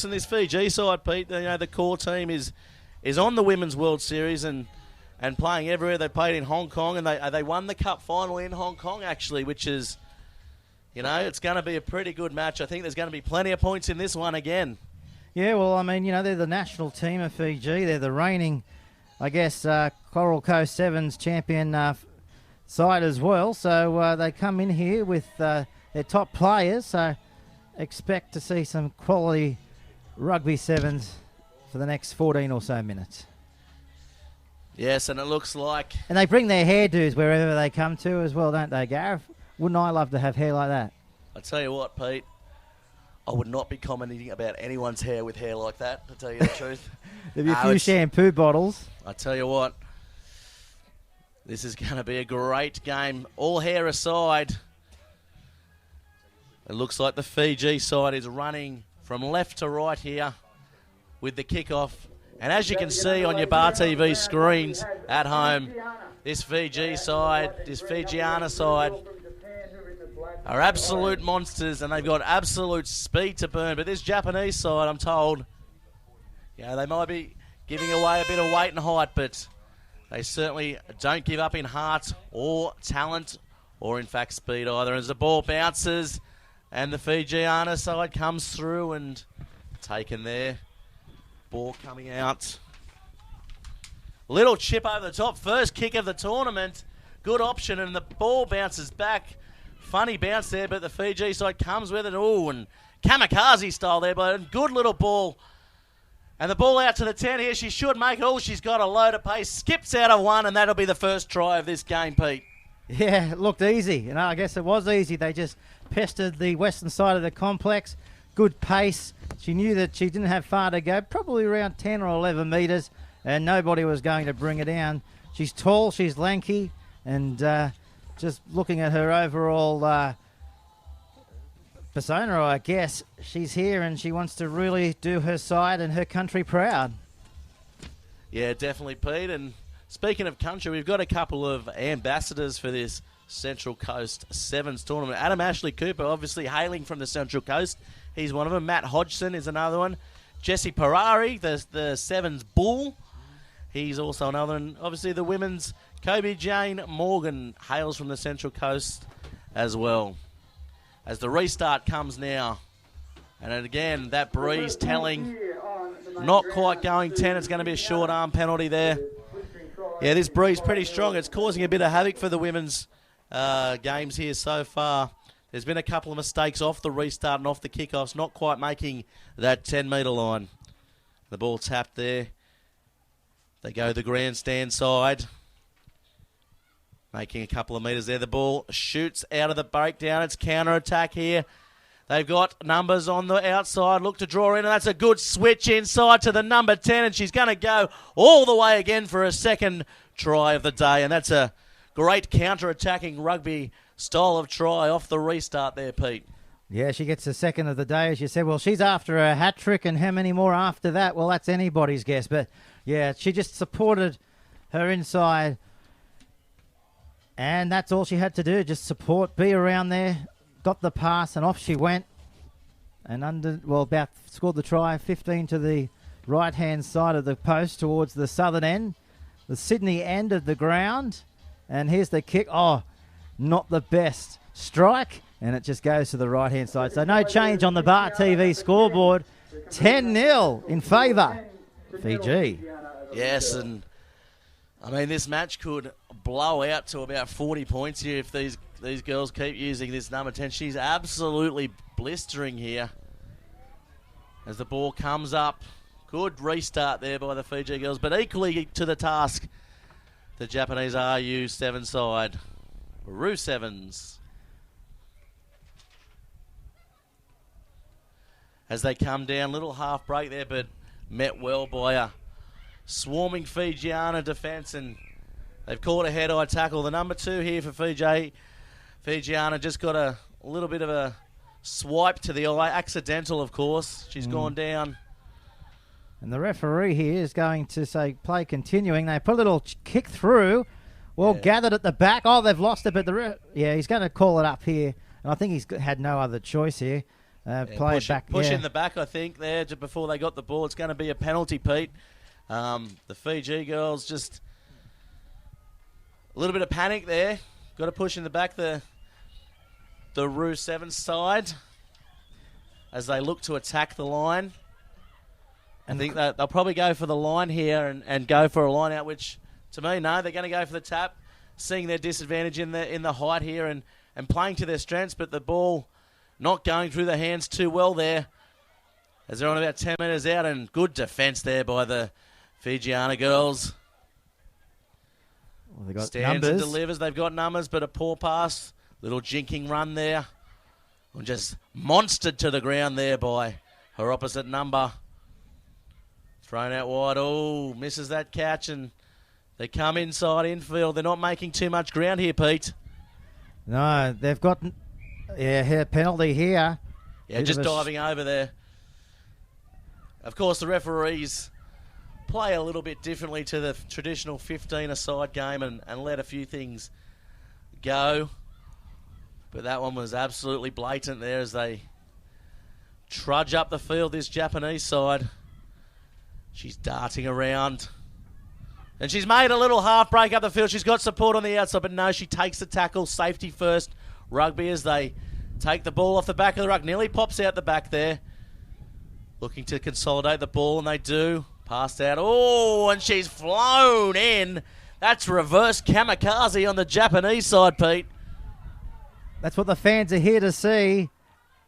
In this Fiji side, Pete, the core team is on the Women's World Series and playing everywhere. They played in Hong Kong and they won the cup final in Hong Kong, actually, which is, it's going to be a pretty good match. I think there's going to be plenty of points in this one again. Yeah, well, I mean, they're the national team of Fiji. They're the reigning, Coral Coast 7s champion side as well. So they come in here with their top players. So expect to see some quality rugby sevens for the next 14 or so minutes. Yes, and it looks like... And they bring their hairdos wherever they come to as well, don't they, Gareth? Wouldn't I love to have hair like that? I tell you what, Pete, I would not be commenting about anyone's hair with hair like that, to tell you the truth. There'll be a few shampoo bottles. I tell you what, this is going to be a great game. All hair aside, it looks like the Fiji side is running from left to right here with the kickoff. And as you can see on your Bar TV screens at home, this Fiji side, this Fijiana side are absolute monsters and they've got absolute speed to burn. But this Japanese side, I'm told, they might be giving away a bit of weight and height, but they certainly don't give up in heart or talent or, in fact, speed either. As the ball bounces and the Fijiana side comes through and taken there. Ball coming out. Little chip over the top. First kick of the tournament. Good option, and the ball bounces back. Funny bounce there, but the Fiji side comes with it. Ooh, and kamikaze style there, but a good little ball. And the ball out to the 10 here. She should make it. Oh, she's got a load of pace. Skips out of one, and that'll be the first try of this game, Pete. Yeah, it looked easy. I guess it was easy. They just pestered the western side of the complex. Good pace. She knew that she didn't have far to go, probably around 10 or 11 metres, and nobody was going to bring her down. She's tall, she's lanky, and just looking at her overall persona, I guess, she's here and she wants to really do her side and her country proud. Yeah, definitely, Pete. And speaking of country, we've got a couple of ambassadors for this Central Coast Sevens tournament. Adam Ashley Cooper, obviously hailing from the Central Coast. He's one of them. Matt Hodgson is another one. Jesse Parari, the Sevens Bull. He's also another one. Obviously, the women's Kobe Jane Morgan hails from the Central Coast as well. As the restart comes now. And again, that breeze telling not quite going 10. It's going to be a short arm penalty there. Yeah, this breeze pretty strong. It's causing a bit of havoc for the women's games here so far. There's been a couple of mistakes off the restart and off the kickoffs, not quite making that 10-metre line. The ball tapped there. They go the grandstand side. Making a couple of metres there. The ball shoots out of the breakdown. It's counter-attack here. They've got numbers on the outside. Look to draw in, and that's a good switch inside to the number 10, and she's going to go all the way again for a second try of the day, and that's a great counter-attacking rugby style of try off the restart there, Pete. Yeah, she gets the second of the day, as you said. Well, she's after a hat-trick, and how many more after that? Well, that's anybody's guess. But, yeah, she just supported her inside, and that's all she had to do, just support, be around there, got the pass, and off she went. And about scored the try, 15 to the right-hand side of the post towards the southern end, the Sydney end of the ground. And here's the kick. Oh, not the best strike, and it just goes to the right-hand side. So no change on the Bar TV scoreboard. 10-0 in favour Fiji. Yes, and I mean, this match could blow out to about 40 points here if these girls keep using this number 10. She's absolutely blistering here as the ball comes up. Good restart there by the Fiji girls, but equally to the task, the Japanese RU7 side. RU7s. As they come down, little half break there, but met well by a swarming Fijiana defence, and they've caught a head-eye tackle. The number 2 here for Fijiana just got a little bit of a swipe to the eye. Accidental, of course. She's gone down. And the referee here is going to say play continuing. They put a little kick through. Well, gathered at the back. Oh, they've lost it, but he's going to call it up here. And I think he's had no other choice here. played back. Pushing the back, I think, there just before they got the ball. It's going to be a penalty, Pete. The Fiji girls just a little bit of panic there. Got to push in the back the Rugirl side as they look to attack the line. I think that they'll probably go for the line here and go for a line out, which to me, no, they're going to go for the tap, seeing their disadvantage in the height here and playing to their strengths, but the ball not going through the hands too well there as they're on about 10 metres out, and good defence there by the Fijiana girls. Well, they got Stands numbers. and delivers. They've got numbers, but a poor pass. Little jinking run there. Just monstered to the ground there by her opposite number. Thrown out wide. Oh, misses that catch, and they come inside infield. They're not making too much ground here, Pete. No, they've got penalty here. Yeah, just diving over there. Of course, the referees play a little bit differently to the traditional 15-a-side game and let a few things go. But that one was absolutely blatant there as they trudge up the field, this Japanese side. She's darting around. And she's made a little half break up the field. She's got support on the outside, but no, she takes the tackle. Safety first. Rugby as they take the ball off the back of the ruck. Nearly pops out the back there. Looking to consolidate the ball, and they do. Passed out. Oh, and she's flown in. That's reverse kamikaze on the Japanese side, Pete. That's what the fans are here to see.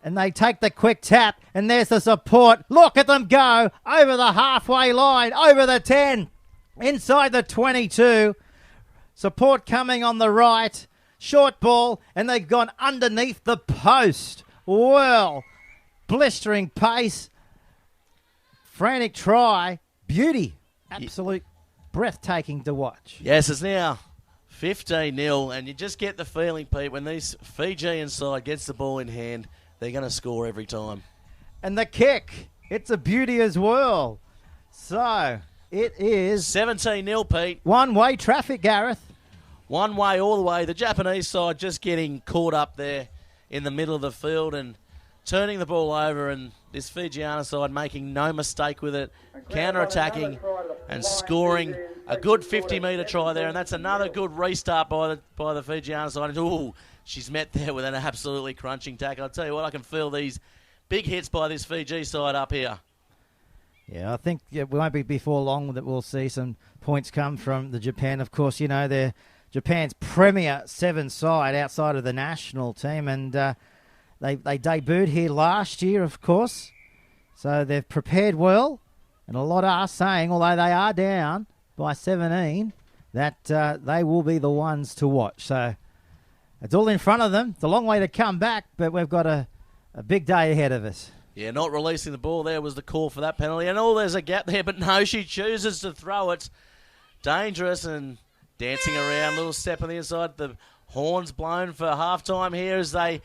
And they take the quick tap, and there's the support. Look at them go over the halfway line, over the 10, inside the 22. Support coming on the right. Short ball, and they've gone underneath the post. Well, blistering pace. Frantic try. Beauty. Absolute breathtaking to watch. Yes, it's now 15-0, and you just get the feeling, Pete, when these Fijian side gets the ball in hand, they're going to score every time. And the kick, it's a beauty as well. So, it is 17-0, Pete. One-way traffic, Gareth. One way all the way. The Japanese side just getting caught up there in the middle of the field and turning the ball over, and this Fijiana side making no mistake with it, counter-attacking and scoring a good 50-metre try there, and that's another good restart by the Fijiana side. Ooh, she's met there with an absolutely crunching tackle. I'll tell you what, I can feel these big hits by this Fiji side up here. Yeah, I think it won't be before long that we'll see some points come from the Japan. Of course, you know, they're Japan's premier 7 side outside of the national team, and they debuted here last year, of course. So they've prepared well, and a lot are saying, although they are down by 17, that they will be the ones to watch. So it's all in front of them. It's a long way to come back, but we've got a big day ahead of us. Yeah, not releasing the ball there was the call for that penalty. And there's a gap there, but no, she chooses to throw it. Dangerous and dancing around, little step on the inside. The horn's blown for halftime here as they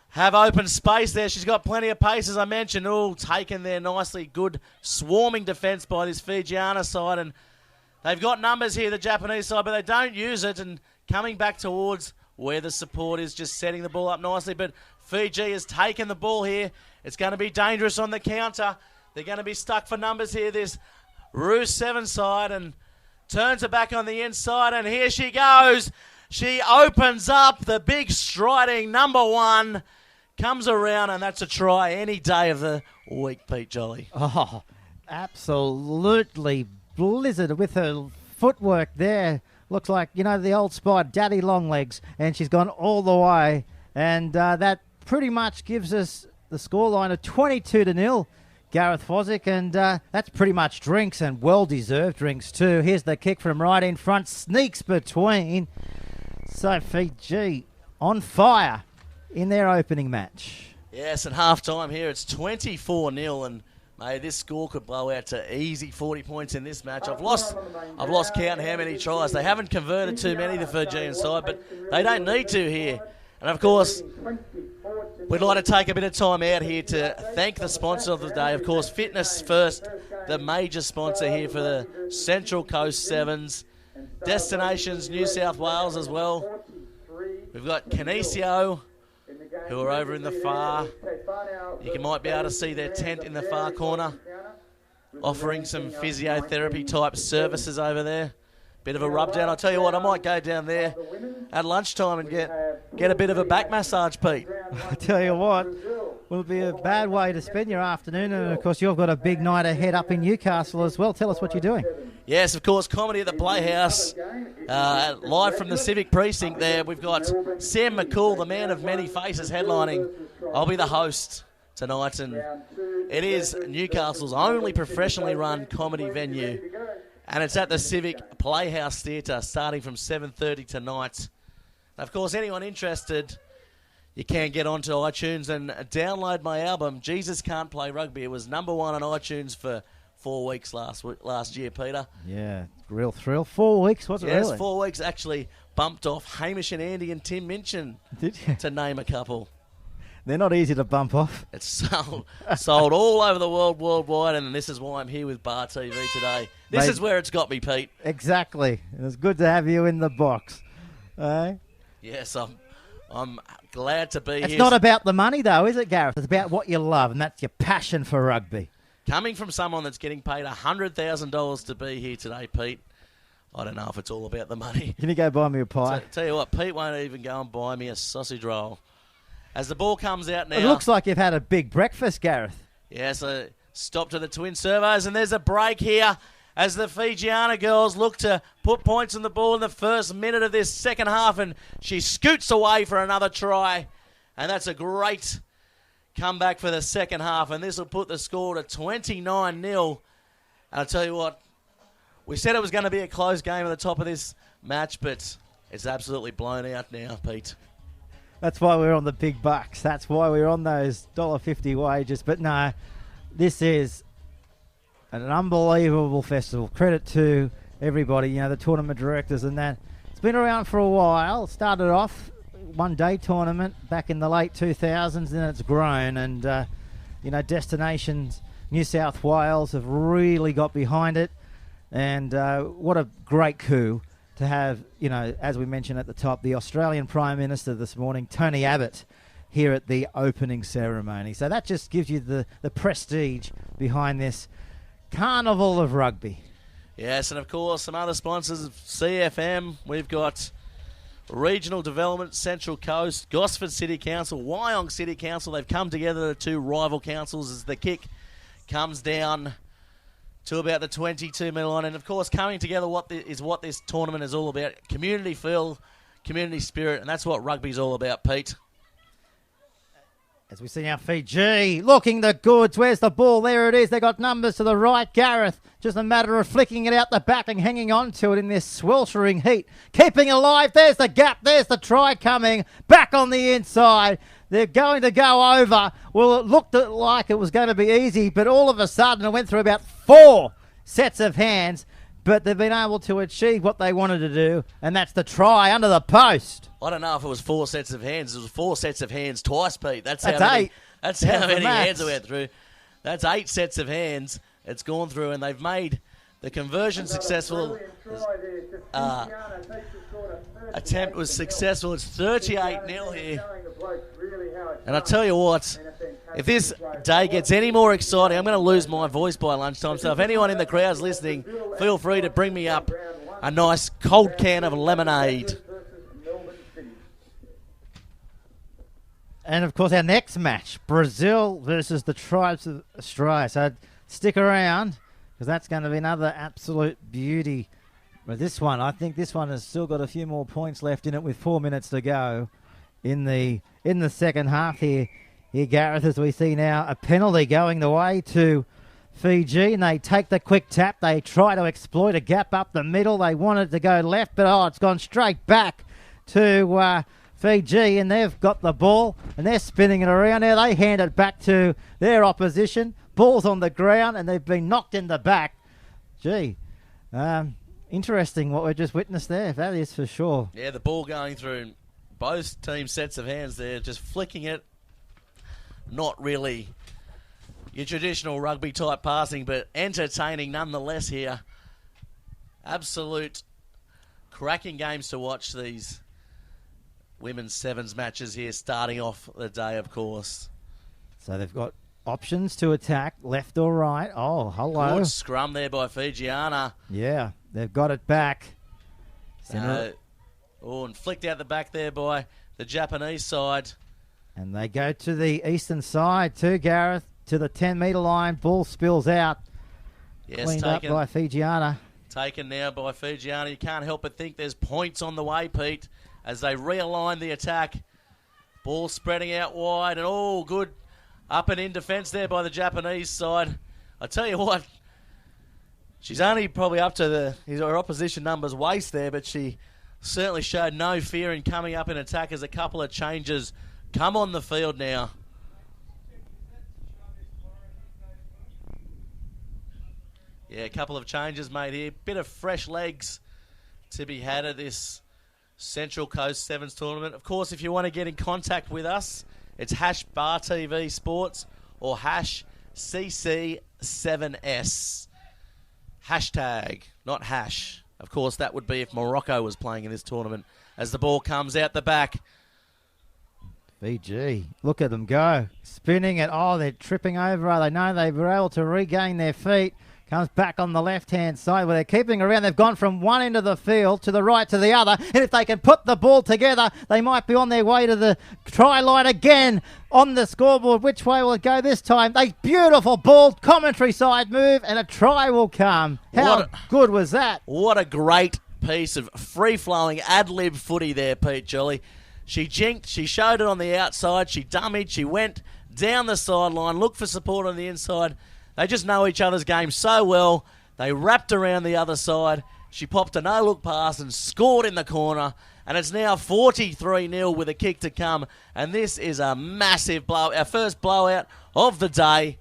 have open space there. She's got plenty of pace, as I mentioned. All taken there nicely. Good swarming defence by this Fijiana side. And they've got numbers here, the Japanese side, but they don't use it. And coming back towards where the support is, just setting the ball up nicely. But Fiji has taken the ball here. It's going to be dangerous on the counter. They're going to be stuck for numbers here, this Rugirl 7 side, and turns it back on the inside, and here she goes. She opens up the big striding number 1, comes around, and that's a try any day of the week, Pete Jolly. Oh, absolutely blizzard with her footwork there. Looks like, you know, the old spot, Daddy Longlegs, and she's gone all the way. And that pretty much gives us the scoreline of 22-0, Gareth Fosdick, and that's pretty much drinks, and well-deserved drinks too. Here's the kick from right in front, sneaks between. So Fiji on fire in their opening match. Yes, at half-time here, it's 24-0, and mate, this score could blow out to easy 40 points in this match. I've lost count how many tries. They haven't converted too many, the Fijian side, but they don't need to here. And of course, we'd like to take a bit of time out here to thank the sponsor of the day. Of course, Fitness First, the major sponsor here for the Central Coast 7s. Destinations New South Wales as well. We've got Kinesio, who are over in the far You might be able to see their tent in the far corner, offering some physiotherapy type services over there. Bit of a rub down. I'll tell you what, I might go down there at lunchtime and get a bit of a back massage, Pete. I tell you what, will be a bad way to spend your afternoon, and of course you've got a big night ahead up in Newcastle as well. Tell us what you're doing. Yes, of course, comedy at the Playhouse, live from the Civic Precinct there. We've got Sam McCool, the man of many faces, headlining. I'll be the host tonight, and it is Newcastle's only professionally run comedy venue, and it's at the Civic Playhouse Theatre starting from 7:30 tonight. Of course, anyone interested, you can get onto iTunes and download my album, Jesus Can't Play Rugby. It was number 1 on iTunes for 4 weeks last year, Peter. Yeah, real thrill. 4 weeks, was it really? Yes, 4 weeks. Actually bumped off Hamish and Andy and Tim Minchin, Did you? to name a couple. They're not easy to bump off. It's sold all over the world, worldwide, and this is why I'm here with Bar TV today. This is where it's got me, Pete. Exactly. It was good to have you in the box. Yes, I'm glad to be here. It's not about the money, though, is it, Gareth? It's about what you love, and that's your passion for rugby. Coming from someone that's getting paid $100,000 to be here today, Pete, I don't know if it's all about the money. Can you go buy me a pie? Tell you what, Pete won't even go and buy me a sausage roll. As the ball comes out now... It looks like you've had a big breakfast, Gareth. Yeah, so stop to the twin servos, and there's a break here as the Fijiana girls look to put points on the ball in the first minute of this second half, and she scoots away for another try, and that's a great comeback for the second half, and this will put the score to 29-0. And I'll tell you what, we said it was going to be a close game at the top of this match, but it's absolutely blown out now, Pete. That's why we're on the big bucks. That's why we're on those $1.50 wages. But no, this is an unbelievable festival. Credit to everybody, you know, the tournament directors and that. It's been around for a while. Started off one-day tournament back in the late 2000s, and it's grown. And, you know, Destinations New South Wales have really got behind it. And what a great coup to have, you know, as we mentioned at the top, the Australian Prime Minister this morning, Tony Abbott, here at the opening ceremony. So that just gives you the prestige behind this carnival of rugby. Yes, and of course, some other sponsors of CFM. We've got Regional Development, Central Coast, Gosford City Council, Wyong City Council. They've come together, the two rival councils, as the kick comes down to about the 22 minute line. And of course, coming together is what this tournament is all about. Community feel, community spirit, and that's what rugby's all about, Pete. As we see now, Fiji looking the goods. Where's the ball? There it is. They got numbers to the right. Gareth, just a matter of flicking it out the back and hanging on to it in this sweltering heat. Keeping alive. There's the gap. There's the try coming. Back on the inside. They're going to go over. Well, it looked like it was going to be easy, but all of a sudden it went through about 4 sets of hands. But they've been able to achieve what they wanted to do, and that's the try under the post. I don't know if it was 4 sets of hands. It was 4 sets of hands twice, Pete. That's 8. That's how many hands it went through. That's 8 sets of hands. It's gone through, and they've made the conversion successful. Attempt was successful. It's 38-0 here. And I tell you what, if this day gets any more exciting, I'm going to lose my voice by lunchtime. So if anyone in the crowd's listening, feel free to bring me up a nice cold can of lemonade. And, of course, our next match, Brazil versus the Tribes of Australia. So stick around, because that's going to be another absolute beauty. But this one, I think this one has still got a few more points left in it with 4 minutes to go in the second half here, Gareth, as we see now a penalty going the way to Fiji, and they take the quick tap. They try to exploit a gap up the middle. They wanted to go left, but it's gone straight back to Fiji, and they've got the ball, and they're spinning it around. Now they hand it back to their opposition. Ball's on the ground, and they've been knocked in the back. Gee, interesting what we just witnessed there, that is for sure. Yeah, the ball going through both team sets of hands there, just flicking it. Not really your traditional rugby type passing, but entertaining nonetheless here. Absolute cracking games to watch, these women's sevens matches here, starting off the day, of course. So they've got options to attack, left or right. Oh, hello. Good scrum there by Fijiana. Yeah, they've got it back. And flicked out the back there by the Japanese side. And they go to the eastern side too, Gareth, to the 10-metre line. Ball spills out. Yes, Cleaned up by Fijiana. Taken now by Fijiana. You can't help but think there's points on the way, Pete, as they realign the attack. Ball spreading out wide, and good up and in defence there by the Japanese side. I tell you what, she's only probably up to her opposition number's waist there, but she certainly showed no fear in coming up in attack as a couple of changes come on the field now. Yeah, a couple of changes made here. Bit of fresh legs to be had at this Central Coast Sevens tournament. Of course, if you want to get in contact with us, it's #BarTV Sports or #CC7s. Hashtag, not hash. Of course, that would be if Morocco was playing in this tournament. As the ball comes out the back. Fiji, look at them go. Spinning it. Oh, they're tripping over. They know they were able to regain their feet. Comes back on the left-hand side where they're keeping around. They've gone from one end of the field to the right to the other. And if they can put the ball together, they might be on their way to the try line again on the scoreboard. Which way will it go this time? A beautiful ball, commentary side move, and a try will come. How good was that? What a great piece of free-flowing ad-lib footy there, Pete Jolly. She jinked, she showed it on the outside, she dummied, she went down the sideline, looked for support on the inside. They just know each other's game so well. They wrapped around the other side. She popped a no-look pass and scored in the corner. And it's now 43-0 with a kick to come. And this is a massive blow. Our first blowout of the day.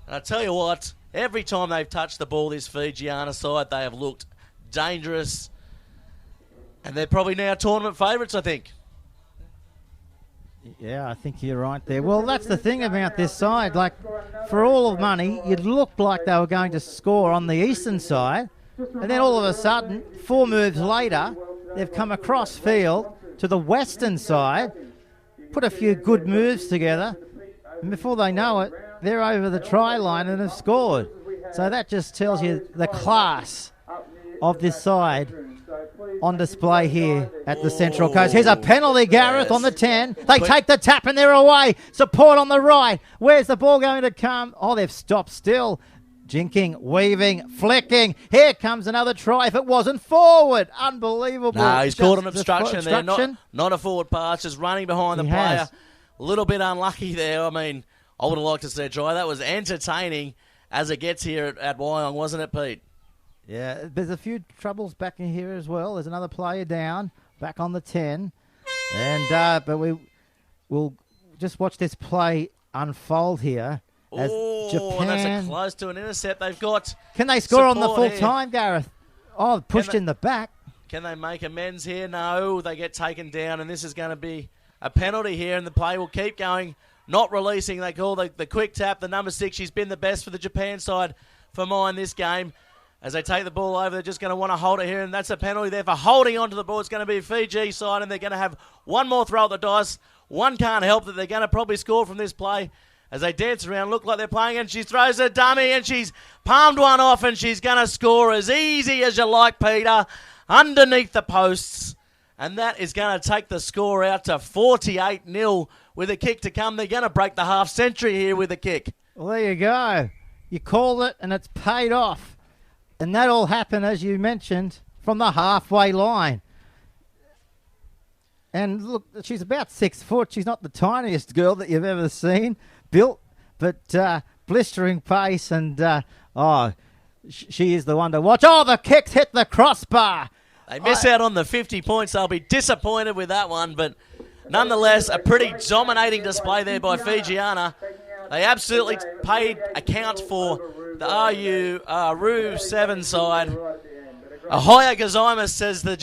And I tell you what, every time they've touched the ball, this Fijiana side, they have looked dangerous. And they're probably now tournament favourites, I think. Yeah, I think you're right there. Well, that's the thing about this side. Like, for all of money, it looked like they were going to score on the eastern side. And then all of a sudden, 4 moves later, they've come across field to the western side, put a few good moves together, and before they know it, they're over the try line and have scored. So that just tells you the class of this side on display here at the Central Coast. Here's a penalty, Gareth, on the 10. They take the tap and they're away. Support on the right. Where's the ball going to come? Oh, they've stopped still. Jinking, weaving, flicking. Here comes another try. If it wasn't forward. Unbelievable. No, he's caught an obstruction there. Not a forward pass, just running behind the player. A little bit unlucky there. I mean, I would have liked to see a try. That was entertaining as it gets here at Wyong, wasn't it, Pete? Yeah, there's a few troubles back in here as well. There's another player down, back on the 10. And but we'll just watch this play unfold here. As Japan, that's close to an intercept. They've got. Can they score on the full time, Gareth? Oh, pushed in the back. Can they make amends here? No, they get taken down, and this is going to be a penalty here, and the play will keep going. Not releasing. They call the quick tap. The number 6, she's been the best for the Japan side for mine this game. As they take the ball over, they're just going to want to hold it here, and that's a penalty there for holding onto the ball. It's going to be a Fiji side, and they're going to have one more throw at the dice. One can't help that they're going to probably score from this play. As they dance around, look like they're playing, and she throws a dummy, and she's palmed one off, and she's going to score as easy as you like, Peter, underneath the posts. And that is going to take the score out to 48-0 with a kick to come. They're going to break the half century here with a kick. Well, there you go. You called it, and it's paid off. And that all happened, as you mentioned, from the halfway line. And look, she's about 6 foot. She's not the tiniest girl that you've ever seen built, but blistering pace. And, she is the one to watch. Oh, the kick hit the crossbar. They miss out on the 50 points. They'll be disappointed with that one. But nonetheless, a pretty dominating display there by Fijiana. They absolutely paid account for the RU 7 side. Ahoya Gozaimasu says the